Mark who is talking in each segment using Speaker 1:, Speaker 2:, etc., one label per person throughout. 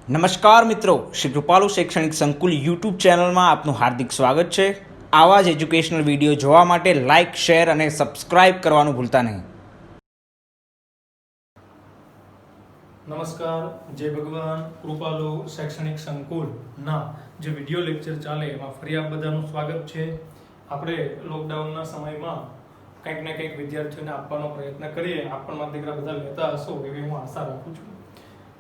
Speaker 1: નમસ્કાર મિત્રો, શ્રી કૃપાલુ શૈક્ષણિક સંકુલ યુટ્યુબ ચેનલમાં આપનું હાર્દિક સ્વાગત છે। આવા જ એજ્યુકેશનલ વિડીયો જોવા માટે લાઇક, શેર અને સબસ્ક્રાઇબ કરવાનું ભૂલતા નહીં।
Speaker 2: નમસ્કાર, જય ભગવાન। કૃપાલુ શૈક્ષણિક સંકુલના જે વિડીયો લેક્ચર ચાલે એમાં ફરી આપ બધાનું સ્વાગત છે। આપણે લોકડાઉનના સમયમાં કંઈક ને કંઈક વિદ્યાર્થીઓને આપવાનો પ્રયત્ન કરીએ, આપ પણ મારા દીકરા બધા લેતા હશો એવી હું આશા રાખું છું।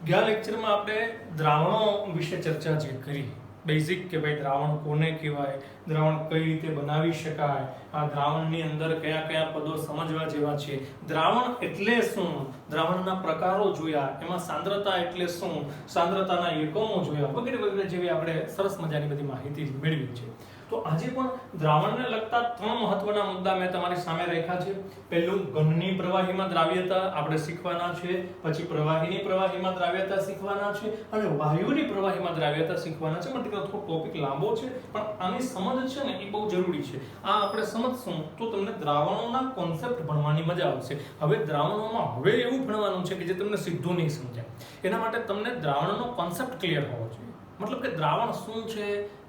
Speaker 2: ગયા લેક્ચરમાં આપણે દ્રાવણો વિશે ચર્ચા જે કરી, બેઝિક કે ભાઈ દ્રાવણ કોને કહેવાય, દ્રાવણ કઈ રીતે બનાવી શકાય, આ દ્રાવણની અંદર કયા કયા પદો સમજવા જેવા છે, દ્રાવણ એટલે શું, દ્રાવણના પ્રકારો જોયા, એમાં સાંદ્રતા એટલે શું, સાંદ્રતાના એકમો જોયા, વગેરે વગેરે જેવી આપણે સરસ મજાની બધી માહિતી મેળવી છે। તો આજે પણ દ્રાવણને લગતા ત્રણ મહત્વના મુદ્દા મેં તમારી સામે રાખ્યા છે। પહેલું ઘનની પ્રવાહીમાં દ્રાવ્યતા આપણે શીખવાના છે, પછી પ્રવાહીની પ્રવાહીમાં દ્રાવ્યતા શીખવાના છે અને વાયુની પ્રવાહીમાં દ્રાવ્યતા શીખવાના છે। પણ થોડો ટોપિક લાંબો છે, પણ આની સમજ છે ને એ બહુ જરૂરી છે। આ આપણે સમજશું તો તમને દ્રાવણોના કોન્સેપ્ટ ભણવાની મજા આવશે। હવે દ્રાવણોમાં હવે એવું ભણવાનું છે કે જે તમને સીધું નહીં સમજાય, એના માટે તમને દ્રાવણનો કોન્સેપ્ટ ક્લિયર હોવો જોઈએ। મતલબ કે દ્રાવણ શું છે,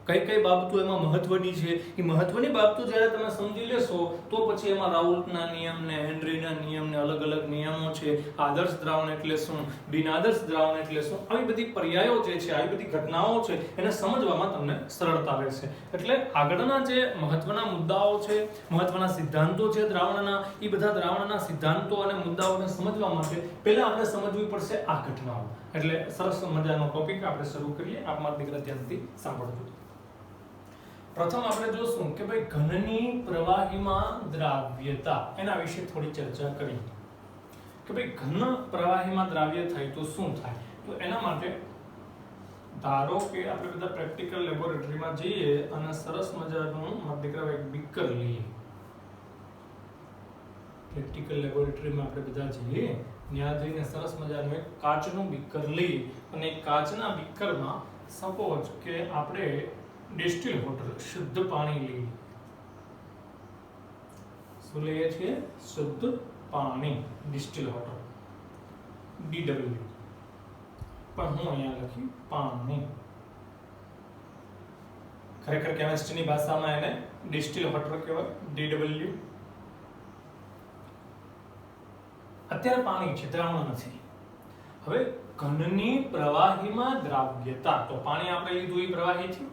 Speaker 2: કઈ કઈ બાબતો એમાં મહત્વની છે, એ મહત્વની બાબતો જ્યારે તમે સમજી લેશો તો પછી એમાં રાઉલ્ટના નિયમ ને હેનરીના નિયમ ને અલગ અલગ નિયમો છે, આદર્શ દ્રાવણ એટલે શું, બિનઆદર્શ દ્રાવણ એટલે શું, આવી બધી પર્યાયો જે છે, આવી બધી ઘટનાઓ છે, એને સમજવામાં તમને સરળતા રહેશે। એટલે આગળના જે મહત્વના મુદ્દાઓ છે, મહત્વના સિદ્ધાંતો છે દ્રાવણના, એ બધા દ્રાવણના સિદ્ધાંતો અને મુદ્દાઓને સમજવા માટે પહેલા આપણે સમજવી પડશે આ ઘટનાઓ। એટલે સરસ મજાનો ટોપિક આપણે શરૂ કરીએ, આપ મારા દીકરા ધ્યાનથી સાંભળજો। પ્રથમ આપણે જોશું કે ભાઈ ઘનની પ્રવાહીમાં દ્રાવ્યતા, એના વિશે થોડી ચર્ચા કરીએ કે ભાઈ ઘન પ્રવાહીમાં દ્રાવ્ય થાય તો શું થાય। તો એના માટે ધારો કે આપણે બધા પ્રેક્ટિકલ લેબોરેટરીમાં જઈએ અને સરસ મજાનું મારા દીકરા એક બીકર લઈએ। પ્રેક્ટિકલ લેબોરેટરીમાં આપણે બધા જઈએ, ત્યાં જઈને સરસ મજાનું એક કાચનું બીકર લઈએ અને કાચના બીકરમાં સપોઝ કે આપણે ડિસ્ટિલ વોટર, શુદ્ધ પાણી લઈએ। શું લઈએ છીએ? શુદ્ધ પાણી, ડિસ્ટિલ વોટર, DW, પણ હું અહીંયા લખી પાણી। ખરેખર કેમિસ્ટ્રીની ભાષામાં એને ડિસ્ટિલ વોટર કહેવાય, DW। અત્યારે પાણી છે, દ્રાવણ નથી। હવે ઘનની પ્રવાહીમાં દ્રાવ્યતા, તો પાણી આપણે લીધું એ પ્રવાહી છે।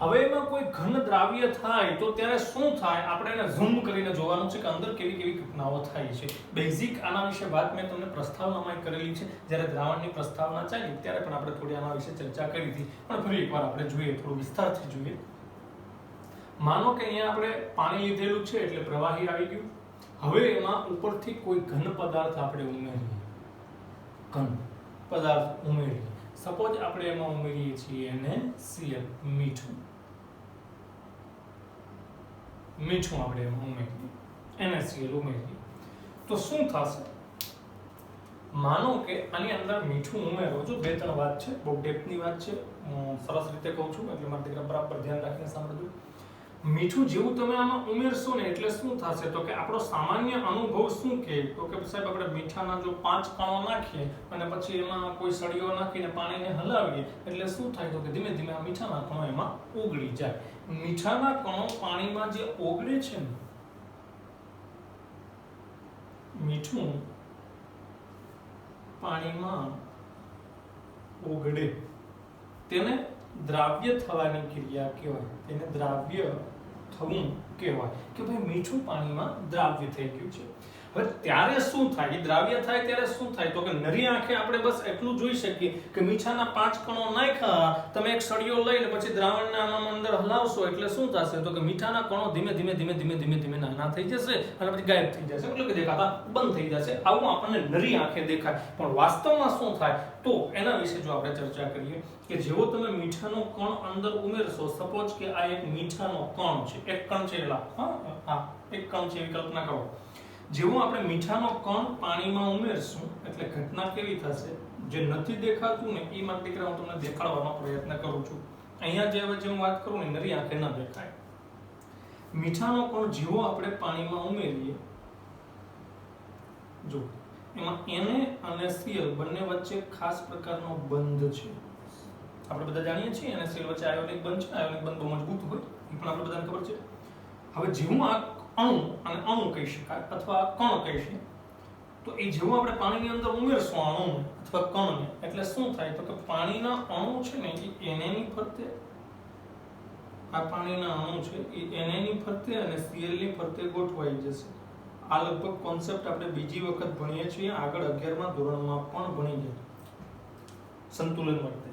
Speaker 2: હવે એમાં કોઈ ઘન દ્રાવ્ય થાય તો ત્યારે શું થાય, આપણે એને ઝૂમ કરીને જોવાનું છે કે અંદર કેવી કેવી ઘટનાઓ થાય છે। બેઝિક આના વિશે વાત મેં તમને પ્રસ્તાવનામાં કરેલી છે, જ્યારે દ્રાવણની પ્રસ્તાવના ચાલી ત્યારે પણ આપણે થોડી આના વિશે ચર્ચા કરી હતી, પણ ફરી એકવાર આપણે જોઈએ, થોડું વિસ્તારથી જોઈએ। માનો કે અહીંયા આપણે પાણી લીધેલું છે એટલે પ્રવાહી આવી ગયું। હવે એમાં ઉપરથી કોઈ ઘન પદાર્થ આપણે ઉમેરીએ, ઘન પદાર્થ ઉમેરીએ, સપોઝ આપણે એમાં ઉમેરીએ છીએ NaCl, મીઠું આપણે એમાં ઉમેરીએ, NaCl ઉમેરીએ તો શું થશે? માનો કે આની અંદર મીઠું ઉમેરો, જો બે ત્રણ વાત છે, બહુ ડેપ્થની વાત છે, સરસ રીતે કહું છું એટલે મારા દીકરા બરાબર ધ્યાન રાખીને સાંભળજો। મીઠું જેવું તમે આમાં ઉમેરશો ને એટલે શું થશે, તો કે આપણો સામાન્ય અનુભવ શું કહે, તો કે સાહેબ આપણે મીઠાના જો 5 કણો નાખીએ અને પછી એમાં કોઈ સળીઓ નાખીને પાણીને હલાવીએ એટલે શું થાય, તો કે ધીમે ધીમે આ મીઠાના કણો એમાં ઓગળી જાય। મીઠાના કણો પાણીમાં જે ઓગળે છે ને, મીઠું પાણીમાં ઓગળે તેને દ્રાવ્ય થવાની ક્રિયા કહેવાય, તેને દ્રાવ્ય થવું કહેવાય કે ભાઈ મીઠું પાણીમાં દ્રાવ્ય થઈ ગયું છે। હવે ત્યારે શું થાય, દ્રાવ્ય થાય ત્યારે શું થાય, તો કે નરી આંખે આપણે બસ એટલું જોઈ શકીએ કે મીઠાના 5 કણો નાખ્યા, તમે એક સળિયો લઈને પછી દ્રાવણને આમાં અંદર હલાવશો એટલે શું થશે, તો કે મીઠાના કણો ધીમે ધીમે ધીમે ધીમે ધીમે ધીમે નાના થઈ જશે અને પછી ગાયબ થઈ જશે, એટલે કે દેખાતા બંધ થઈ જશે। આવું આપણને નરી આંખે દેખાય, પણ વાસ્તવમાં શું થાય તો એના વિશે જો આપણે ચર્ચા કરીએ કે જેવો તમે મીઠાનો કણ અંદર ઉમેરશો, સપોઝ કે આ એક મીઠાનો કણ છે, એક કણ છે, એક કણ છે, કલ્પના કરો। જેવું આપણે મીઠાનો કણ પાણીમાં ઉમેરશું એટલે ઘટના કેવી થશે, જે નથી દેખાતું ને એ મારા દીકરા હું તમને દેખાડવાનો પ્રયત્ન કરું છું। અહીંયા જે હવે હું વાત કરું ને નરી આંખે ન દેખાય। મીઠાનો કણ જેવો આપણે પાણીમાં ઉમેરીએ, જો એમાં Na અને Cl બંને વચ્ચે ખાસ પ્રકારનો બંધ છે, આપણે બધા જાણીએ છીએ NaCl વચ્ચે આયોનિક બંધ છે, આયોનિક બંધ બહુ મજબૂત હોય એ પણ આપણે બધાને ખબર છે. હવે જેવું આ અણુ અને અણુ કહી શકાય અથવા કણ કહી શકાય, તો એ જેવું આપણે પાણીની અંદર ઉમેરશું અણુને અથવા કણને એટલે શું થાય તો કે પાણીના અણુ છે ને એ Na ની ફરતે, આ પાણીના અણુ છે એ Na ની ફરતે અને Cl ની ફરતે ગોઠવાઈ જશે. આ લગભગ કોન્સેપ્ટ આપણે બીજી વખત ભણીએ છીએ, આગળ 11મા ધોરણમાં પણ ભણી ગયા સંતુલન માટે.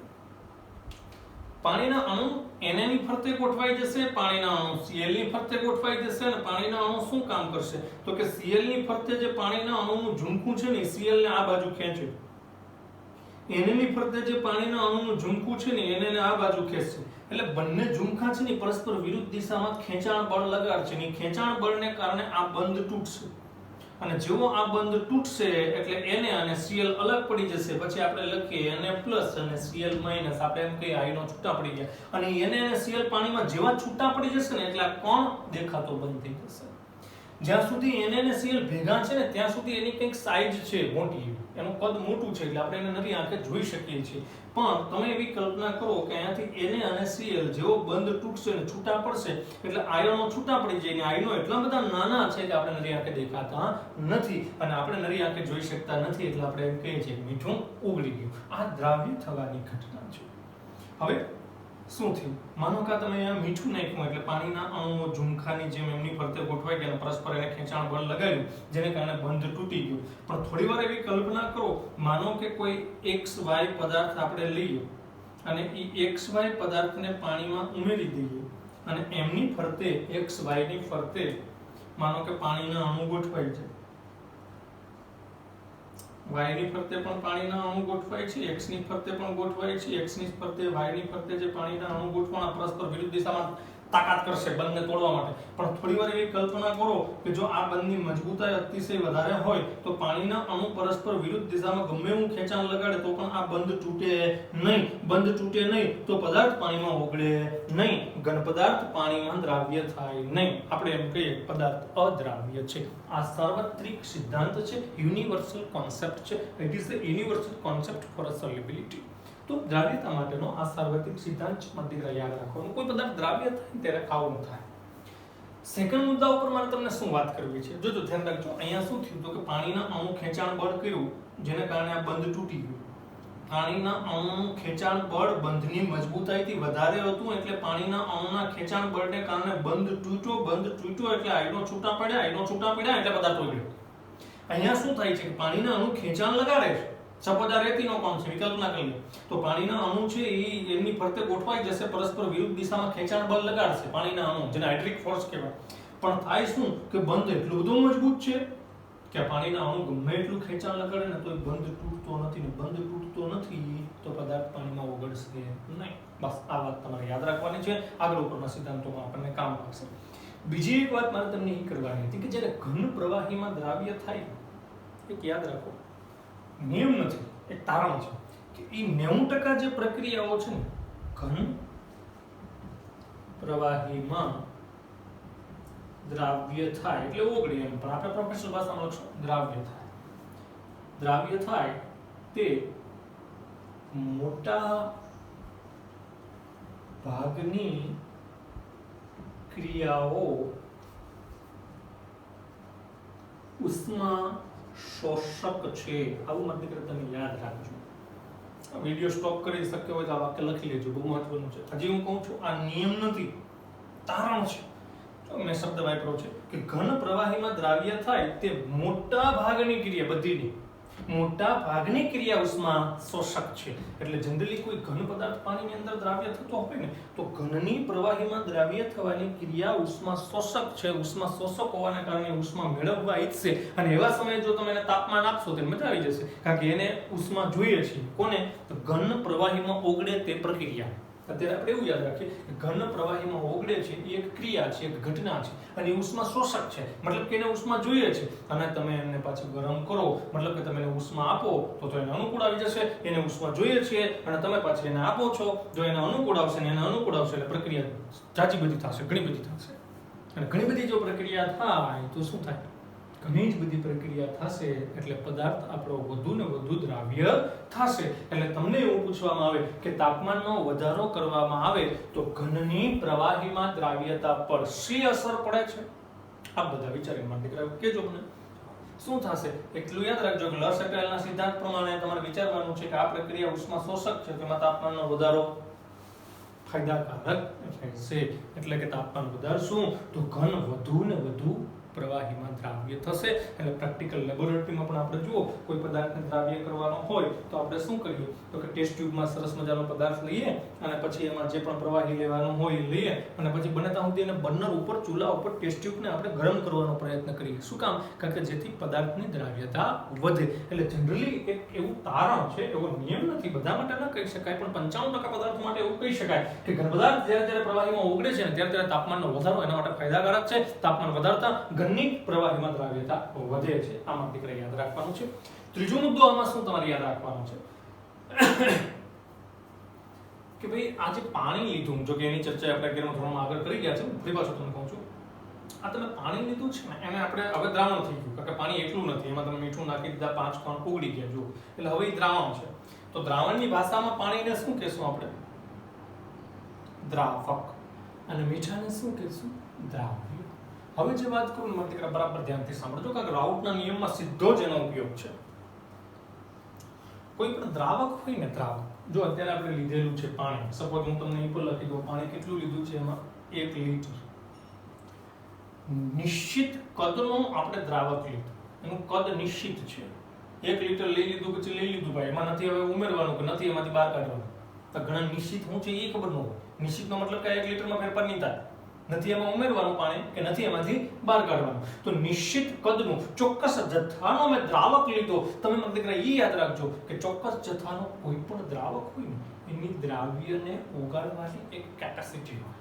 Speaker 2: પાણીના અણુ Na ની ફરતે ગોઠવાઈ જશે, પાણીના અણુ Cl ની ફરતે ગોઠવાઈ જશે અને પાણીના અણુ શું કામ કરશે તો કે Cl ની ફરતે જે પાણીના અણુનું ઝુમખું છે ને Cl ને આ બાજુ ખેંચે, Na ની ફરતે જે પાણીના અણુનું ઝુમખું છે ને એને આ બાજુ ખેંચશે. એટલે બંને ઝુમખા છે ને પરસ્પર વિરુદ્ધ દિશામાં ખેંચાણ બળ લગાડશે ને ખેંચાણ બળને કારણે આ બંધ તૂટશે અને જેવો આ બંધ તૂટશે એટલે Na અને Cl અલગ પડી જશે. પછી આપણે લખીએ Na+ અને Cl-, આપણે એમ કહીએ આયનો છૂટા પડી ગયા અને Na અને Cl પાણીમાં જેવા છૂટા પડી જશે ને એટલે આ કોણ દેખાતો બંધ થઈ જશે. જ્યાં સુધી Na અને Cl ભેગા છે ને ત્યાં સુધી એની કંઈક સાઈઝ છે મોટી, એનું કદ મોટું છે એટલે આપણે એને નરી આંખે જોઈ શકીએ છીએ. પણ તમે એવી કલ્પના કરો કે અહીંયાથી Na અને Cl જેવો બંધ તૂટશે ને છૂટા પડશે એટલે આયનો છૂટા પડી જાય ને આયનો એટલા બધા નાના છે કે આપણે નરી આંખે દેખાતા નથી અને આપણે નરી આંખે જોઈ શકતા નથી એટલે આપણે એમ કહીએ છીએ મીઠું ઓગળી ગયું. આ દ્રાવ્ય થવાની ઘટના છે. હવે શું થયું, માનો કે તમે અહીંયા મીઠું નાખ્યું એટલે પાણીના અણુઓ ઝુમખાની જેમ એમની ફરતે ગોઠવાઈ ગયા અને પરસ્પર એને ખેંચાણ બળ લગાડ્યું જેને કારણે બંધ તૂટી ગયું. પણ થોડી વાર એવી કલ્પના કરો, માનો કે કોઈ XY પદાર્થ આપણે લઈએ અને એ XY પદાર્થને પાણીમાં ઉમેરી દઈએ અને એમની ફરતે XY ની ફરતે માનો કે પાણીના અણુ ગોઠવાઈ જાય, y ની ફરતે પણ પાણીના અણુ ગોઠવાય છે, x ની ફરતે પણ ગોઠવાય છે, x ની ફરતે y ની ફરતે જે પાણીના અણુ ગોઠવાના પરસ્પર વિરુદ્ધ દિશામાં તાકાત કરશે બંધને તોડવા માટે. પણ થોડીવાર એવી કલ્પના કરો કે જો આ બંધની મજબૂતાઈ અતિશય વધારે હોય તો પાણીના અણુ પરસ્પર વિરુદ્ધ દિશામાં ગમે એવું ખેંચાણ લગાડે તો પણ આ બંધ તૂટે નહીં. બંધ તૂટે નહીં તો પદાર્થ પાણીમાં ઓગળે નહીં, ઘન પદાર્થ પાણીમાં દ્રાવ્ય થાય નહીં. આપણે એમ કહીએ પદાર્થ અદ્રાવ્ય છે. આ સાર્વત્રિક સિદ્ધાંત છે, યુનિવર્સલ કોન્સેપ્ટ છે. It is the universal concept for a solubility. તો દ્રાવ્યતા માટેનો આ સાર્વત્રિક સિદ્ધાંત મધ્ય યાદ રાખવાનો. કોઈ પદાર્થ દ્રાવ્ય થાય ત્યારે ખાવું થાય. સેકન્ડ મુદ્દા ઉપર મારે તમને શું વાત કરવી છે, જોજો ધ્યાન રાખજો. અહીંયા શું થયું તો કે પાણીના અણુ ખેંચાણ બળ કર્યું જેને કારણે આ બંધ તૂટી ગયું. પાણીના અણુનું ખેંચાણ બળ બંધની મજબૂતાઈથી વધારે હતું એટલે પાણીના અણુના ખેંચાણ બળને કારણે બંધ તૂટ્યો એટલે આયનો છૂટા પડ્યા એટલે પદાર્થ ઓગળ્યો. અહીંયા શું થાય છે કે પાણીના અણુ ખેંચાણ લગાડે છે. સપોઝ આ રેતીનો કણ છે, વિકલ્પના કરીએ તો પાણીના અણુ છે એ એમની ફરતે ગોઠવાઈ જશે, પરસ્પર વિરુદ્ધ દિશામાં ખેંચાણ બળ લગાડશે પાણીના અણુ, જેને હાઇડ્રિક ફોર્સ કહેવાય. પણ થાય શું કે બંધ એટલો બધો મજબૂત છે કે પાણીના અણુ ગમે એટલું ખેંચાણ લગાડે ને તો બંધ તૂટતો નથી, ને બંધ તૂટતો નથી તો પદાર્થ પાણીમાં ઓગળશે નહીં. બસ આ વાત તમારે યાદ રાખવાની છે, આગળ ઉપરના સિદ્ધાંતોમાં આપણને કામ લાગશે. બીજી એક વાત મારે તમને એ કરવાની હતી કે જ્યારે ઘન પ્રવાહીમાં દ્રાવ્ય થાય, એક યાદ રાખો, નિયમ નથી, એક તારણ છે કે એ 90% જે પ્રક્રિયાઓ છે ને ઘન પ્રવાહીમાં દ્રાવ્ય થાય એટલે ઓગળે એમ, પણ આપણે પ્રોફેશનલ ભાષામાં લખશું દ્રાવ્ય થાય તે મોટા ભાગની ક્રિયાઓ ઉષ્મા શોષક છે. આવું મત દીકરા તમે યાદ રાખજો. વિડિયો સ્ટોપ કરી શક્ય હોય તો આ વાક્ય લખી લેજો, બહુ મહત્વનું છે. હજી હું કહું છું આ નિયમ નથી, તારણ છે. તો મેં શબ્દ વાપર્યો છે કે ઘન પ્રવાહીમાં દ્રાવ્ય થાય તે મોટા ભાગની ક્રિયા, બધીની મોટા ભાગની ક્રિયા ઉષ્મા શોષક છે. એટલે જનરલી કોઈ ઘન પદાર્થ પાણીની અંદર દ્રાવ્ય થતો હોય ને તો ઘનની પ્રવાહીમાં દ્રાવ્ય થવાની ક્રિયા ઉષ્મા શોષક છે. ઉષ્મા શોષક હોવાને કારણે ઉષ્મા મેળવવા ઈચ્છશે અને એવા સમયે જો તમે એને તાપમાન આપશો તો મજા આવી જશે, કારણ કે એને ઉષ્મા જોઈએ છે. કોને? તો ઘન પ્રવાહીમાં ઓગળે તે પ્રક્રિયા. અત્યારે આપણે એવું યાદ રાખીએ કે ઘન પ્રવાહીમાં ઓગળે છે એ એક ક્રિયા છે, એક ઘટના છે અને એ ઉષ્મા શોષક છે. મતલબ કે એને ઉષ્મા જોઈએ છે અને તમે એને પાછું ગરમ કરો, મતલબ કે તમે એને ઉષ્મા આપો તો એને અનુકૂળ આવી જશે. એને ઉષ્મા જોઈએ છે અને તમે પાછી એને આપો છો, જો એને અનુકૂળ આવશે ને એને અનુકૂળ આવશે એટલે પ્રક્રિયા જાજી બધી થશે, ઘણી બધી થશે. અને ઘણી બધી જો પ્રક્રિયા થાય તો શું થાય? ઘણી જ બધી પ્રક્રિયા થશે એટલે પદાર્થ આપણો વધુ ને વધુ દ્રાવ્ય થશે. એટલે તમને એવું પૂછવામાં આવે કે તાપમાનનો વધારો કરવામાં આવે તો ઘનની પ્રવાહીમાં દ્રાવ્યતા પર શી અસર પડે છે? આ બધા વિચારી માટે કેજો મને શું થશે. એટલું યાદ રાખજો કે લસેકલના સિદ્ધાંત પ્રમાણે તમારે વિચારવાનું છે કે આ પ્રક્રિયા ઉષ્મા શોષક છે, તેમાં તાપમાનનો વધારો ફાયદાકારક છે. એટલે કે તાપમાન વધારશું તો ઘન વધુ ને વધુ પ્રવાહીમાં દ્રાવ્ય થશે. એટલે પ્રેક્ટિકલ લેબોરેટરીમાં પણ આપણે જુઓ કોઈ પદાર્થને દ્રાવ્ય કરવાનો હોય તો આપણે શું કરીએ તો કે ટેસ્ટ ટ્યુબમાં સરસ મજાનો પદાર્થ લઈએ અને પછી એમાં જે પણ પ્રવાહી લેવાનું હોય એ લઈએ અને પછી બને ત્યાં સુધી એને બર્નર ઉપર ચૂલા ઉપર ટેસ્ટ ટ્યુબને આપણે ગરમ કરવાનો પ્રયત્ન કરીએ. શું કામ? કારણ કે જેથી પદાર્થની દ્રાવ્યતા વધે. એટલે જનરલી એક એવું તારણ છે, એવો નિયમ નથી, બધા માટે ન કહી શકાય, પણ 95% પદાર્થો માટે એવું કહી શકાય કે ઘન પદાર્થ જ્યારે પ્રવાહીમાં ઓગળે છે ને ત્યારે તાપમાનનો વધારો એના માટે ફાયદાકારક છે. તાપમાન વધારતા ઘનની પ્રવાહીમાં દ્રાવ્યતા વધે છે. આમાં દીકરા યાદ રાખવાનું છે. ત્રીજો મુદ્દો આમાં શું તમારે યાદ રાખવાનો છે કે ભાઈ આ જે પાણી લીધું, જો કે એની ચર્ચા આપણે 11મા ધોરણમાં આગળ કરી ગયા છે, ફરી પાછું તમને કહું છું, આ તમે પાણી લીધું છે ને એને આપણે હવે દ્રાવણ થઈ ગયું, કારણ કે પાણી એટલું નથી, એમાં તમે મીઠું નાખી દીધા, 5 કણ ઓગળી ગયા, જો એટલે હવે એ દ્રાવણ છે. તો દ્રાવણની ભાષામાં પાણીને શું કહેશું આપણે? દ્રાવક. અને મીઠાને શું કહેશું? દ્રાવ્ય. હવે જે વાત કરું ને દીકરા બરાબર ધ્યાનથી સાંભળજો, કારણ કે રાઉટના નિયમમાં સીધો જ એનો ઉપયોગ છે. કોઈ પણ દ્રાવક હોય ને, દ્રાવક, જો અત્યારે આપણે લીધેલું છે પાણી, સપોઝ હું તમને અહીં પર લખી દઉં પાણી કેટલું લીધું છે, એમાં 1 લીટર. નિશ્ચિત કદનું આપણે દ્રાવક લીધું, એનું કદ નિશ્ચિત છે. 1 લીટર લઈ લીધું પછી લઈ લીધું ભાઈ, એમાં નથી હવે ઉમેરવાનું કે નથી એમાંથી બહાર કાઢવાનું. તો ઘણા નિશ્ચિત શું છે એ ખબર ન હોય. નિશ્ચિતનો મતલબ કે 1 લીટરમાં ફેરફાર નહીં થાય, નથી એમાં ઉમેરવાનું પાણી કે નથી એમાંથી બહાર કાઢવાનું. તો નિશ્ચિત કદનું ચોક્કસ જથ્થાનો મેં દ્રાવક લીધો. તમે મને દીકરા એ યાદ રાખજો કે ચોક્કસ જથ્થાનો કોઈ પણ દ્રાવક હોય ને એની દ્રાવ્યને ઓગાળવાની એક કેપેસિટી હોય.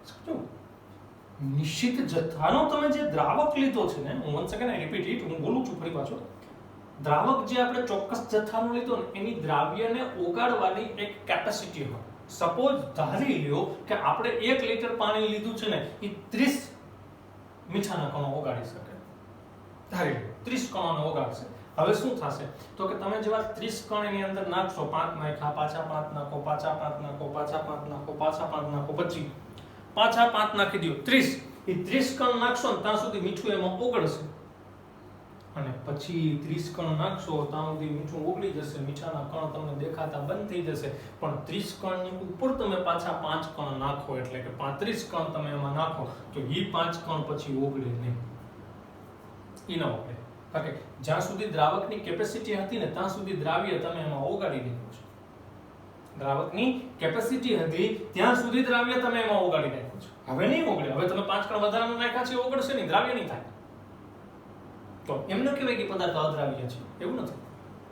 Speaker 2: સમજો? નિશ્ચિત જથ્થાનો તમે જે દ્રાવક લીધો છે ને, હું 1 સેકન્ડ આઈ રિપીટ ઇટ, હું બોલું છું ફરી પાછો. દ્રાવક જે આપણે ચોક્કસ જથ્થાનો લીધો ને એની દ્રાવ્યને ઓગાળવાની એક કેપેસિટી હોય. સપોઝ ધારી લ્યો કે આપણે 1 લીટર પાણી લીધું છે ને એ 30 મીઠાના કણો ઓગાળી શકે. ધારી લ્યો 30 કણોને ઓગાળશે. હવે શું થશે તો કે તમે જેવા 30 કણ એની અંદર નાખશો, 5 નાખ્યા, પાછા 5 નાખો, પાછા 5 નાખો, પાછા 5 નાખો, પાછા 5 નાખો, પછી પાછા 5 નાખી દો, 30. એ 30 કણ નાખશો ને ત્યાં સુધી મીઠું એમાં ઓગળશે. અને પછી 30 કણ નાખશો ત્યાં સુધી મીઠું ઓગળી જશે, મીઠાના કણ તમને દેખાતા બંધ થઈ જશે. પણ 30 કણની ઉપર તમે પાછા 5 કણ નાખો, એટલે કે 35 કણ તમે એમાં નાખો તો એ 5 કણ પછી ઓગળે નહીં, ઈ ન ઓગળે. કારણ કે જ્યાં સુધી દ્રાવકની કેપેસિટી હતી ને ત્યાં સુધી દ્રાવ્ય તમે એમાં ઓગાળી દીધું છે. દ્રાવકની કેપેસિટી હતી ત્યાં સુધી દ્રાવ્ય તમે એમાં ઓગાળી નાખ્યું છે. હવે નહીં ઓગળે. હવે તમે 5 કણ વધારાના નાખ્યા છે, ઓગળશે નહીં, દ્રાવ્ય નહીં થાય. તો એમ ન કહેવાય કે પદાર્થ અદ્રાવ્ય છે, એવું નથી.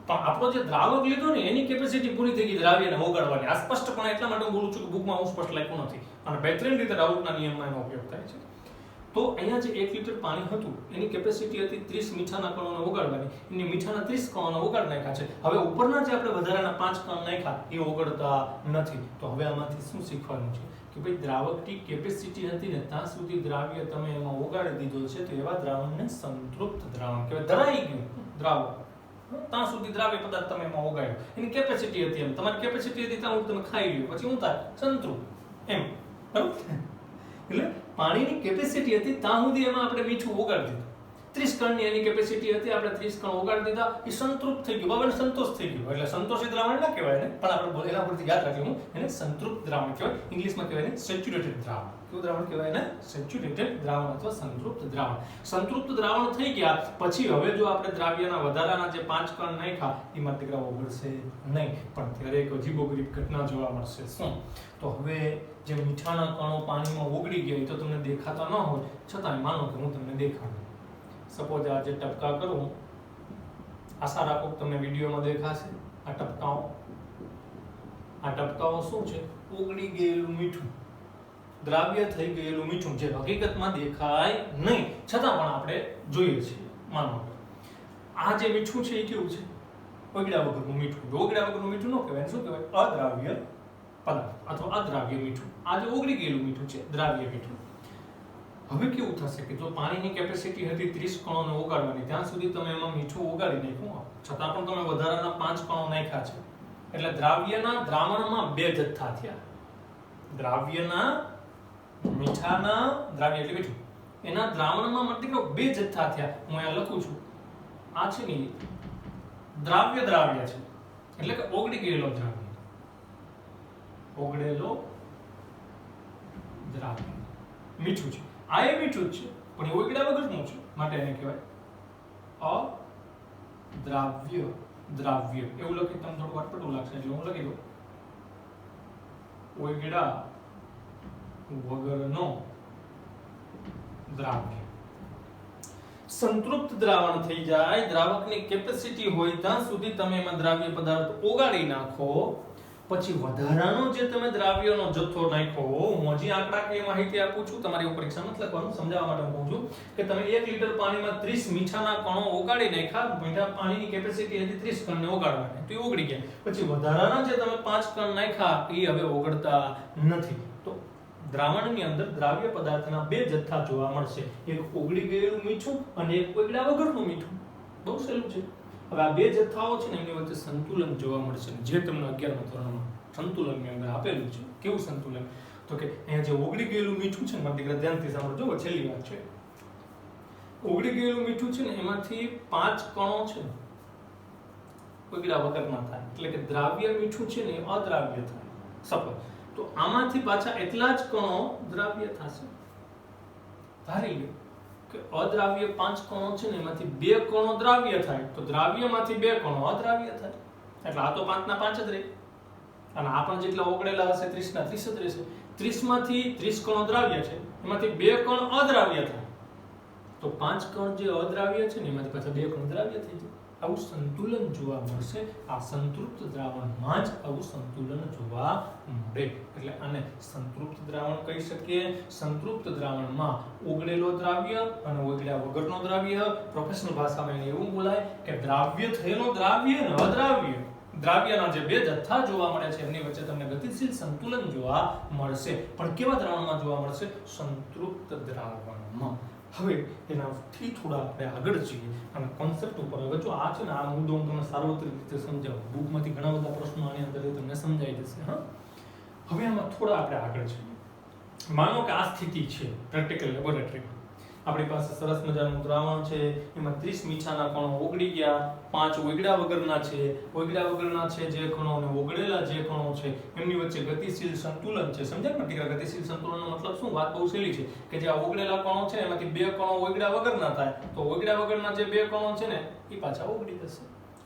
Speaker 2: પણ આપણો જે દ્રાવક લીધો ને એની કેપેસિટી પૂરી થઈ ગઈ દ્રાવ્યને ઓગાળવાની. આ સ્પષ્ટપણે એટલા માટે હું બોલું છું કે બુકમાં હું સ્પષ્ટ લખ્યું નથી અને બહેતરીન રીતે રાઉટના નિયમમાં એનો ઉપયોગ થાય છે. તો અહીંયા જે 1 લીટર પાણી હતું એની કેપેસિટી હતી 30 મીઠાના કણોને ઓગાળવાની. એની મીઠાના 30 કણોને ઓગાળી નાખ્યા છે. હવે ઉપરના જે આપણે વધારાના 5 કણ નાખ્યા એ ઓગળતા નથી. તો હવે આમાંથી શું શીખવાનું છે કે ભાઈ દ્રાવકની કેપેસિટી હતી ને ત્યાં સુધી દ્રાવ્ય તમે એમાં ઓગાળી દીધો છે, તો એવા દ્રાવણને સંતૃપ્ત દ્રાવણ કહેવાય. ધરાઈ ગયું દ્રાવક, ત્યાં સુધી દ્રાવ્ય પદાર્થ તમે એમાં ઓગાળ્યો, એની કેપેસિટી હતી, એમ તમારી કેપેસિટી હતી ત્યાં તમે ખાઈ લ્યો, પછી શું થાય? સંતૃપ્ત. એમ બરાબર. એટલે પાણીની કેપેસિટી હતી ત્યાં સુધી એમાં આપણે મીઠું ઓગાળી દીધું. 30 કણની એની કેપેસિટી હતી, આપણે 30 કણ ઓગાળી દીધા, એ સંતૃપ્ત થઈ ગયું, બાબાને સંતોષ થઈ ગયો. એટલે સંતોષી દ્રાવણ ના કહેવાય ને, પણ આપણે એના પરથી યાદ રાખ્યું એને સંતૃપ્ત દ્રાવણ કહેવાય. ઇંગ્લિશમાં કહેવાય ને સેચ્યુરેટેડ દ્રાવણ. કયું દ્રાવણ કહેવાય ને? સેચ્યુરેટેડ દ્રાવણ અથવા સંતૃપ્ત દ્રાવણ. સંતૃપ્ત દ્રાવણ થઈ ગયા પછી હવે જો આપણે દ્રાવ્યના વધારાના જે 5 કણ નાખ્યા એમાં દીકરા ઓગળશે નહીં. પણ ત્યારે એક અજીબોગરીબ ઘટના જોવા મળશે. શું? તો હવે જે મીઠાના કણો પાણીમાં ઓગળી ગયા તો તમને દેખાતા ન હોય, છતાં માનો કે હું તમને દેખાડું. સપોઝ આ જે ટપકા કરું, આશા રાખો તમને વિડીયોમાં દેખાશે. આ ટપકાઓ શું છે? ઓગળી ગયેલું મીઠું, દ્રાવ્ય થઈ ગયેલું મીઠું, જે હકીકતમાં દેખાય નહીં છતાં પણ આપણે જોઈએ છીએ. માનો આ જે મીઠું છે એ કેવું છે? ઓગળ્યા વગરનું મીઠું. ઓગળ્યા વગરનું મીઠું ન કહેવાય, શું કહેવાય? અદ્રાવ્ય પદાર્થ અથવા અદ્રાવ્ય મીઠું. આ જે ઓગળી ગયેલું મીઠું છે દ્રાવ્ય મીઠું. હવે કેવું થશે કે જો પાણીની કેપેસિટી હતી 30 કણોને ઓગાળવાની, ત્યાં સુધી તમે એમાં મીઠું ઓગાળી નાખ્યું, છતાં પણ તમે વધારાના 5 કણો નાખ્યા છે, એટલે દ્રાવ્યના દ્રાવણમાં બે જથ્થા થયા. દ્રાવ્યના મીઠાના દ્રાવ્ય એટલે મીઠું, એના દ્રાવણમાં મતલબ બે જથ્થા થયા. હું અહીંયા લખું છું, આ છે ને દ્રાવ્ય છે, એટલે કે ઓગળી ગયેલો દ્રાવ્ય, ઓગળેલો દ્રાવ્ય મીઠું છે. આ એ મીઠું જ છે પણ એ ઓગળ્યા વગરનું છે, માટે એને કહેવાય અદ્રાવ્ય દ્રાવ્ય. એવું લખી તમને થોડું અટપટું લાગશે એટલે હું લખી દઉં ઓગળ્યા વગરનો દ્રાવ્ય. સંતૃપ્ત દ્રાવણ થઈ જાય, દ્રાવકની કેપેસિટી હોય ત્યાં સુધી તમે એમાં દ્રાવ્ય પદાર્થ ઓગાળી નાખો, પછી વધારાનો જે તમે દ્રાવ્યનો જથ્થો નાખ્યો, હું હજી આંકડાકીય માહિતી આપું છું, તમારી પરીક્ષામાં નથી લખવાનું, સમજાવવા માટે હું કહું છું કે તમે 1 લીટર પાણીમાં 30 મીઠાના કણો ઓગાળી નાખ્યા, મીઠા પાણીની કેપેસિટી હતી 30 કણને ઓગાળવાની, તો એ ઓગળી ગયા. પછી વધારાના જે તમે 5 કણ નાખ્યા એ હવે ઓગળતા નથી. તો દ્રાવણની અંદર દ્રાવ્ય પદાર્થના બે જથ્થા જોવા મળશે, એક ઓગળી ગયેલું મીઠું અને એક ઓગળ્યા વગરનું મીઠું. બહુ સહેલું છે. હવે આ બે જથ્થાઓ છે ને એની વચ્ચે સંતુલન જોવા મળશે, જે તમને 11મા ધોરણમાં સંતુલનની અંદર આપેલું છે. કેવું સંતુલન? તો કે અહીંયા જે ઓગળી ગયેલું મીઠું છે ને, મારા દીકરા ધ્યાનથી સાંભળજો, છેલ્લી વાત છે. ઓગળી ગયેલું મીઠું છે ને એમાંથી 5 કણો છે ને ઓગળ્યા વગરના થાય, એટલે કે દ્રાવ્ય મીઠું છે ને અદ્રાવ્ય થાય. સપોઝ તો આમાંથી પાછા એટલા જ કણો દ્રાવ્ય થશે. ધારી લો કે અદ્રાવ્ય 5 કણો છે ને એમાંથી 2 કણો દ્રાવ્ય થાય, તો દ્રાવ્યમાંથી 2 કણો અદ્રાવ્ય થાય, એટલે આ તો 5 ના 5 જ રહે. અને આ પણ જેટલા ઓગળેલા હશે 30 ના 30 જ રહેશે. 30 માંથી 30 કણો દ્રાવ્ય છે, એમાંથી 2 કણ અદ્રાવ્ય થાય, તો 5 કણ જે અદ્રાવ્ય છે ને એમાંથી પાછા 2 કણ દ્રાવ્ય થઈ જાય. આવું સંતુલન જોવા મળશે. આ સંતૃપ્ત દ્રાવણમાં જ આવું સંતુલન જોવા મળે, એટલે આને સંતૃપ્ત દ્રાવણ કહી શકીએ. સંતૃપ્ત દ્રાવણમાં ઓગળેલો દ્રાવ્ય અને ઓગળ્યા વગરનો દ્રાવ્ય, પ્રોફેશનલ ભાષામાં એને એવું બોલાય કે દ્રાવ્ય થયેલો દ્રાવ્ય અને અદ્રાવ્ય દ્રાવ્યના જે બે જથ્થા જોવા મળે છે એમની વચ્ચે તમને ગતિશીલ સંતુલન જોવા મળશે. પણ કેવા દ્રાવણમાં જોવા મળશે? સંતૃપ્ત દ્રાવણમાં. હવે એનાથી થોડા આપણે આગળ જઈએ અને કોન્સેપ્ટ ઉપર. હવે જો આ છે ને, આ મુદ્દો હું તમને સાર્વત્રિક રીતે સમજાવું, બુકમાંથી ઘણા બધા પ્રશ્નો આની અંદર તમને સમજાઈ જશે. હા, હવે આમાં થોડા આપણે આગળ જઈએ. માનો કે આ સ્થિતિ છે પ્રેક્ટિકલ લેબોરેટરીમાં, આપણી પાસે સરસ મજાનું દ્રાવણ છે, એમાં 30 મીઠાના કણો ઓગળી ગયા, 5 ઓગળ્યા વગરના છે. ઓગળ્યા વગરના છે જે કણો અને ઓગળેલા જે કણો છે એમની વચ્ચે ગતિશીલ સંતુલન છે. સમજાય ને દીકરા? ગતિશીલ સંતુલનનો મતલબ શું? વાત બહુ સહેલી છે કે જે આ ઓગળેલા કણો છે એમાંથી 2 કણો ઓગળ્યા વગરના થાય, તો ઓગળ્યા વગરના જે 2 કણો છે ને એ પાછા ઓગળી જશે.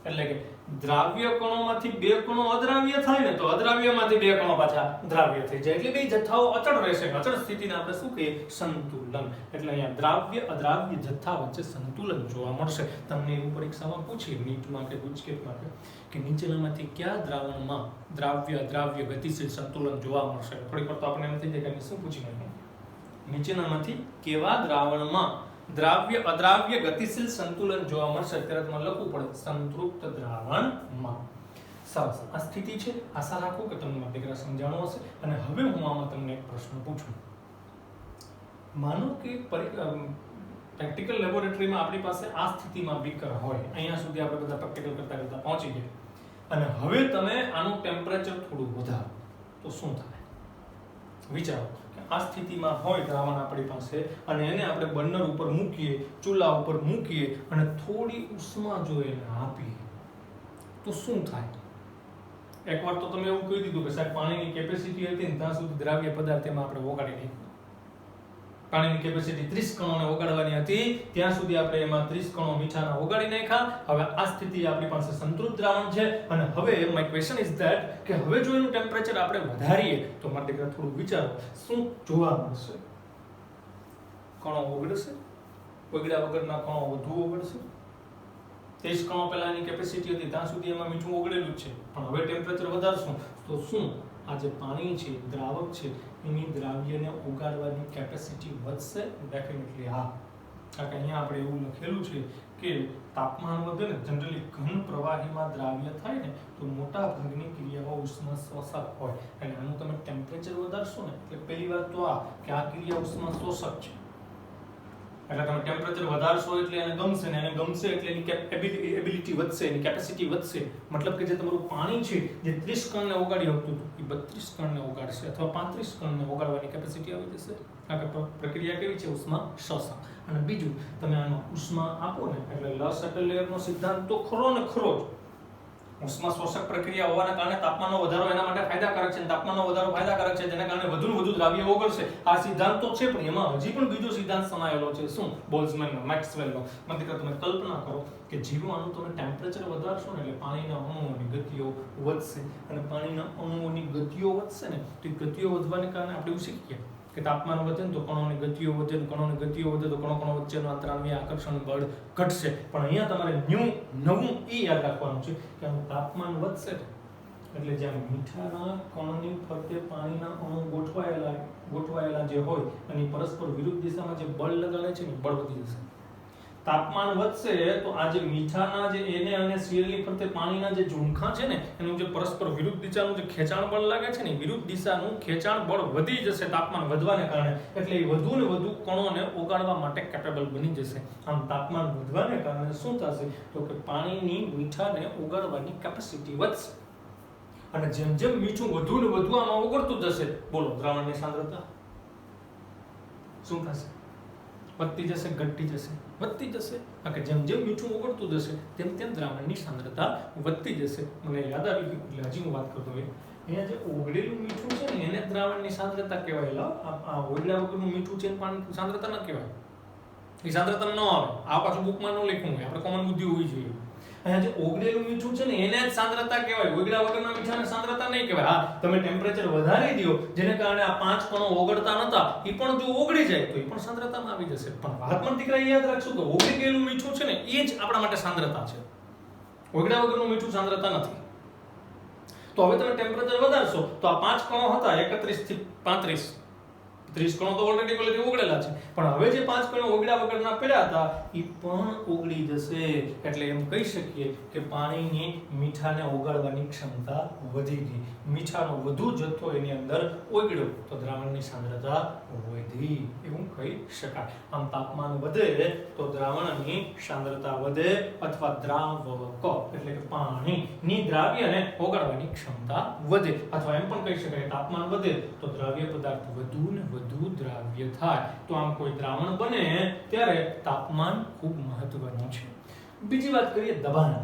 Speaker 2: એટલે કે દ્રાવ્ય કણોમાંથી 2 કણો અદ્રાવ્ય થાય ને, તો અદ્રાવ્યમાંથી 2 કણો પાછા દ્રાવ્ય થઈ જાય, એટલે બે જથ્થાઓ અચળ રહેશે. અચળ સ્થિતિને આપણે શું કહીએ? સંતુલન. એટલે અહીંયા દ્રાવ્ય અદ્રાવ્ય જથ્થા વચ્ચે સંતુલન જોવા મળશે. તમને એવું પરીક્ષામાં પૂછે, નીટમાં કે ગુજકેટમાં કે નીચેનામાંથી કયા દ્રાવણમાં દ્રાવ્ય અદ્રાવ્ય ગતિશીલ સંતુલન જોવા મળશે? થોડીક વાર તો આપણે એમ થઈ જાય કે શું પૂછી નાખ્યું, નીચેનામાંથી કેવા દ્રાવણમાં દ્રાવ્ય અદ્રાવ્ય ગતિશીલ સંતુલન જોવા મળશે? અત્યારે તમારે લખવું પડે સંતૃપ્ત દ્રાવણમાં. સરસ, આ સ્થિતિ છે. આશા રાખું કે તમને દીકરા સમજાણું હશે. અને હવે હું આમાં તમને એક પ્રશ્ન પૂછું. માનો કે પ્રેક્ટિકલ લેબોરેટરીમાં આપણી પાસે આ સ્થિતિમાં બીકર હોય, અહીંયા સુધી આપણે બધા પ્રેક્ટિકલ કરતા કરતા પહોંચી ગયા, અને હવે તમે આનું ટેમ્પરેચર થોડું વધારો, તો શું થાય? વિચારો કે આ સ્થિતિમાં હોય દ્રાવણ આપણી પાસે, અને એને આપણે બર્નર ઉપર મૂકીએ, ચૂલા ઉપર મૂકીએ અને થોડી ઉષ્મા જો એને આપીએ, તો શું થાય? એકવાર તો તમે એવું કહી દીધું કે સાહેબ પાણીની કેપેસિટી હતી ને ત્યાં સુધી દ્રાવ્ય પદાર્થ એમાં આપણે ઓગાળી નાખ્યો. પાણીની કેપેસિટી 30 કણોને ઓગાળવાની હતી, ત્યાં સુધી આપણે એમાં 30 કણો મીઠાના ઓગાળી નાખ્યા. હવે આ સ્થિતિ આપણી પાસે સંતૃપ્ત દ્રાવણ છે, અને હવે માય ક્વેશ્ચન ઇઝ ધેટ કે હવે જો એનું ટેમ્પરેચર આપણે વધારીએ તો મારે દીકરા થોડું વિચારો શું જોવા મળશે? કણો ઓગળશે, ઓગળ્યા વગરના કણો વધુ ઓગળશે. 30 કણો પહેલા એની કેપેસિટી હતી ત્યાં સુધી એમાં મીઠું ઓગળેલું જ છે, પણ હવે ટેમ્પરેચર વધારશું તો શું આ જે પાણી છે, દ્રાવક છે, એની દ્રાવ્યને ઓગાળવાની કેપેસિટી વધશે? ડેફિનેટલી હા. કારણ કે અહીંયા આપણે એવું લખેલું છે કે તાપમાન વધે ને, જનરલી ઘન પ્રવાહીમાં દ્રાવ્ય થાય ને તો મોટા ભાગની ક્રિયાઓ ઉષ્મા શોષક હોય, અને આનું તમે ટેમ્પરેચર વધારશો ને એટલે પહેલી વાત તો આ કે આ ક્રિયા ઉષ્મા શોષક છે, એટલે તમે ટેમ્પરેચર વધારશો એટલે એને ગમશે ને એને ગમશે એટલે એની એબિલિટી વધશે, એની કેપેસિટી વધશે. મતલબ કે જે તમારું પાણી છે જે 30 કણને ઓગાળી શકતું હતું એ 32 કણને ઓગાળશે અથવા 35 કણને ઓગાળવાની કેપેસિટી આવી જશે. આ પ્રક્રિયા કેવી છે? ઉષ્મા શોષણ. અને બીજું, તમે આનો ઉષ્મા આપો ને એટલે લ શટલ લેયરનો સિદ્ધાંત તો ખરો ને ખરો જ. ઉષ્મા શોષક પ્રક્રિયા હોવાના કારણે તાપમાનનો વધારો એના માટે ફાયદાકારક છે, તાપમાનનો વધારો ફાયદાકારક છે, જેના કારણે વધુ ને વધુ દ્રાવ્ય ઓગળશે. આ સિદ્ધાંત તો છે, પણ એમાં હજી પણ બીજો સિદ્ધાંત સમાયેલો છે. શું? બોલ્ટ્ઝમેનનો, મેક્સવેલનો. મતલબ તમે કલ્પના કરો કે જીવવાનું તમે ટેમ્પરેચર વધારશો ને એટલે પાણીના અણુઓની ગતિઓ વધશે, અને પાણીના અણુઓની ગતિઓ વધશે ને તો એ ગતિઓ વધવાને કારણે આપણે એવું શીખીએ કે તાપમાન વધે ને તો કણોની ગતિઓ વધે, કણોની ગતિઓ વધે તો કણો વચ્ચેનું આંતરાણવીય આકર્ષણ બળ ઘટશે. પણ અહીંયા તમારે નવું એ યાદ રાખવાનું છે કે આનું તાપમાન વધશે એટલે જ્યાં મીઠાના કણની ફરતે પાણીના અણુ ગોઠવાયેલા જે હોય અને પરસ્પર વિરુદ્ધ દિશામાં જે બળ લગાડે છે ને બળ વધી જશે. તાપમાન વધશે તો આ જે મીઠાના જે એને અને સીએલની ફરતે પાણીના જે ઝુમખા છે ને એનું જે પરસ્પર વિરુદ્ધ દિશાનું જે ખેંચાણ બળ લાગે છે ને વિરુદ્ધ દિશાનું ખેંચાણ બળ વધી જશે તાપમાન વધવાને કારણે. એટલે એ વધુ ને વધુ કણોને ઓગાળવા માટે કેપેબલ બની જશે. આમ તાપમાન વધવાને કારણે શું થશે તો કે પાણીની મીઠાને ઓગાળવાની કેપેસિટી વધશે. અને જેમ જેમ મીઠું વધુ ને વધુ આમાં ઓગળતું જશે, બોલો દ્રાવણની સાંદ્રતા શું થશે? વધતી જશે, ઘટતી જશે? વધતી જશે. કારણ કે જેમ જેમ મીઠું ઓગળતું જશે તેમ તેમ દ્રાવણની સાંદ્રતા વધતી જશે. મને યાદ આવી ગયું એટલે હજી હું વાત કરતો હોય, અહીંયા જે ઓગળેલું મીઠું છે ને એને દ્રાવણની સાંદ્રતા કહેવાય. આ ઓગળ્યા વગરનું મીઠું છે પાણી સાંદ્રતા ન કહેવાય, એ સાંદ્રતા ન આવે. આ પાછું બુકમાં ન લખ્યું હોય, આપણે કોમન બુદ્ધિ હોવી જોઈએ. અહીંયા જે ઓગળેલું મીઠું છે ને એને જ સાંદ્રતા કહેવાય, ઓગળ્યા વગરના મીઠાને સાંદ્રતા નહીં કહેવાય. હા, તમે ટેમ્પરેચર વધારી દો જેને કારણે આ 5 કણો ઓગળતા નતા એ પણ જો ઓગળી જાય તો એ પણ સાંદ્રતામાં આવી જશે. પણ વાતમાં દીકરા યાદ રાખશો કે ઓગળી ગયેલું મીઠું છે ને એ જ આપણા માટે સાંદ્રતા છે, ઓગળ્યા વગરનું મીઠું સાંદ્રતા નથી. તો હવે તમે ટેમ્પરેચર વધારશો તો આ 5 કણો હતા 31 થી 35, 30 કણો તો ઓલરેડી પહેલેથી ઓગળેલા છે, પણ હવે જે 5 કણો ઓગળ્યા વગરના પડ્યા હતા એ પણ ઓગળી જશે. એટલે એમ કહી શકીએ કે પાણીની મીઠાને ઓગાળવાની ક્ષમતા વધી ગઈ. મીઠાનો વધુ જથ્થો એની અંદર ઓગળ્યો તો દ્રાવણની સાંદ્રતા વધી, એવું કહી શકાય. આમ તાપમાન વધે તો દ્રાવણની સાંદ્રતા વધે અથવા દ્રાવક એટલે કે પાણીની દ્રાવ્યને ઓગાળવાની ક્ષમતા વધે. અથવા એમ પણ કહી શકાય તાપમાન વધે તો દ્રાવ્ય પદાર્થ વધુ ને વધુ દ્રાવ્ય થાય. તો આમ કોઈ દ્રાવણ બને ત્યારે તાપમાન ખૂબ મહત્વનું છે. બીજી વાત કરીએ દબાણ.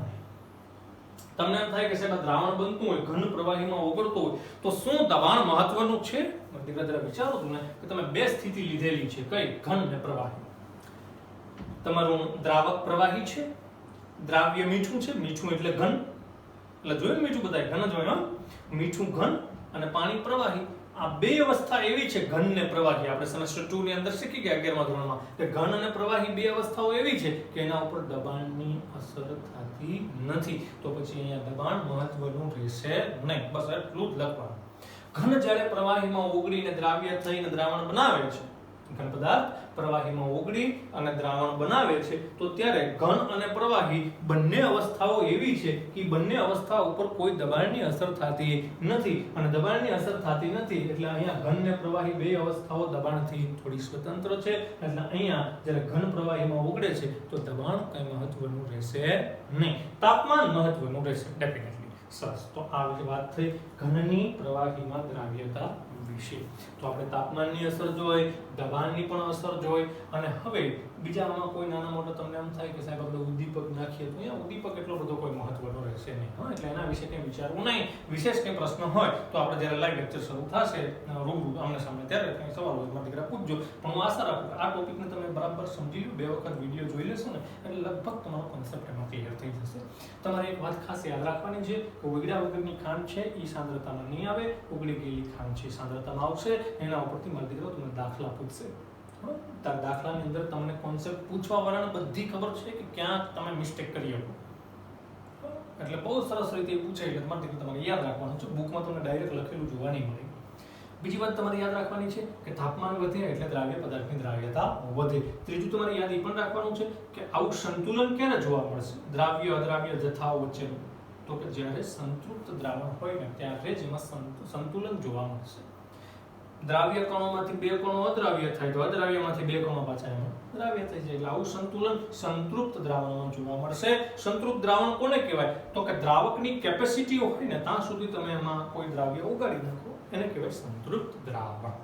Speaker 2: તમને એમ થાય કે સાહેબ દ્રાવણ બનતું હોય ઘન પ્રવાહીમાં ઓગળતો હોય તો શું દબાણ મહત્વનું છે? જરા વિચારો તમે કે તમે બે સ્થિતિ લીધેલી છે, કઈ? ઘન ને પ્રવાહી. તમારું દ્રાવક પ્રવાહી છે, દ્રાવ્ય મીઠું છે, મીઠું એટલે ઘન, એટલે જોયું મીઠું બધાય ઘન જ હોય. મીઠું ઘન અને પાણી પ્રવાહી. આ બે અવસ્થા એવી છે ઘન ને પ્રવાહી. આપણે સેમેસ્ટર 2 ની અંદર શીખી ગયા 11મા ધોરણમાં કે ઘન અને પ્રવાહી બે અવસ્થાઓ એવી છે કે એના ઉપર દબાણની અસર થતી નથી. તો પછી અહીંયા દબાણ મહત્વનું રહેશે નહીં. બસ એટલું જ લખવાનું. ઘન જ્યારે પ્રવાહીમાં ઓગળીને દ્રાવ્ય થઈને દ્રાવણ બનાવે છે, ઘન પદાર્થ પ્રવાહીમાં ઓગળી અને દ્રાવણ બનાવે છે તો ત્યારે ઘન અને પ્રવાહી બંને અવસ્થાઓ એવી છે કે બંને અવસ્થા ઉપર કોઈ દબાણની અસર થતી નથી. અને દબાણની અસર થતી નથી એટલે અહીંયા ઘન ને પ્રવાહી બે અવસ્થાઓ દબાણથી થોડી સ્વતંત્ર છે. એટલે અહીંયા જ્યારે ઘન પ્રવાહીમાં ઓગળે છે તો દબાણ કઈ મહત્વનું રહેશે નહીં, તાપમાન મહત્વનું રહેશે ડેફિનેટલી. સરસ. તો આ વાત થઈ ઘનની પ્રવાહીમાં દ્રાવ્યતા વિશે. તો આપણે તાપમાનની અસર જોઈ, દબાણની પણ અસર જોઈ, અને હવે બીજામાં કોઈ નાના મોટા તમને એમ થાય કે સાહેબ આપણે ઉદ્દીપક નાખીએ તો અહીંયા ઉદ્દીપક એટલો બધો કોઈ મહત્વનો રહેશે નહીં. હા, એટલે એના વિશે કંઈ વિચારવું નહીં. વિશેષ કંઈ પ્રશ્ન હોય તો આપણે જ્યારે લાઈવ લેક્ચર શરૂ થશે રૂબરૂ આમને સામે ત્યારે કંઈ સવાલ હોય મારા દીકરા પૂછજો. પણ હું આશા રાખું કે આ ટોપિકને તમે બરાબર સમજી લો, બે વખત વિડીયો જોઈ લેશો ને એટલે લગભગ તમારો કોન્સેપ્ટ એમાં ક્લિયર થઈ જશે. તમારે એક વાત ખાસ યાદ રાખવાની છે કે ઓગળ્યા વગરની ખાંડ છે એ સાંદ્રતામાં નહીં આવે, ઓગળી ગયેલી ખાંડ છે સાંદ્રતામાં આવશે. એના ઉપરથી મારા દીકરો તમને દાખલા પૂછશે. દાખલાની અંદર તમને કોન્સેપ્ટ પૂછવા વાળાને બધી ખબર છે કે ક્યાં તમે મિસ્ટેક કરી શકો. એટલે બહુ સરસ રીતે પૂછે એટલે તમારે યાદ રાખવાનું છે. બુકમાં તમને ડાયરેક્ટ લખેલું જોવા નહીં મળે. બીજી વાત તમારે યાદ રાખવાની છે કે તાપમાન વધે એટલે દ્રાવ્ય પદાર્થની દ્રાવ્યતા વધે. ત્રીજું તમારે યાદ એ પણ રાખવાનું છે કે આવું સંતુલન ક્યારે જોવા મળશે દ્રાવ્ય અદ્રાવ્ય જથ્થાઓ વચ્ચેનું? તો કે જ્યારે સંતૃપ્ત દ્રાવણ હોય ને ત્યારે જ એમાં સંતુલન જોવા મળશે. દ્રાવ્ય કણોમાંથી 2 કણો અદ્રાવ્ય થાય તો અદ્રાવ્યમાંથી 2 કણો પાછા એમાં દ્રાવ્ય થઈ જાય. એટલે આવું સંતુલન સંતૃપ્ત દ્રાવણમાં જોવા મળશે. સંતૃપ્ત દ્રાવણ કોને કહેવાય? તો કે દ્રાવકની કેપેસિટી હોય ને ત્યાં સુધી તમે એમાં કોઈ દ્રાવ્ય ઉગાડી નાખો એને કહેવાય સંતૃપ્ત દ્રાવણ.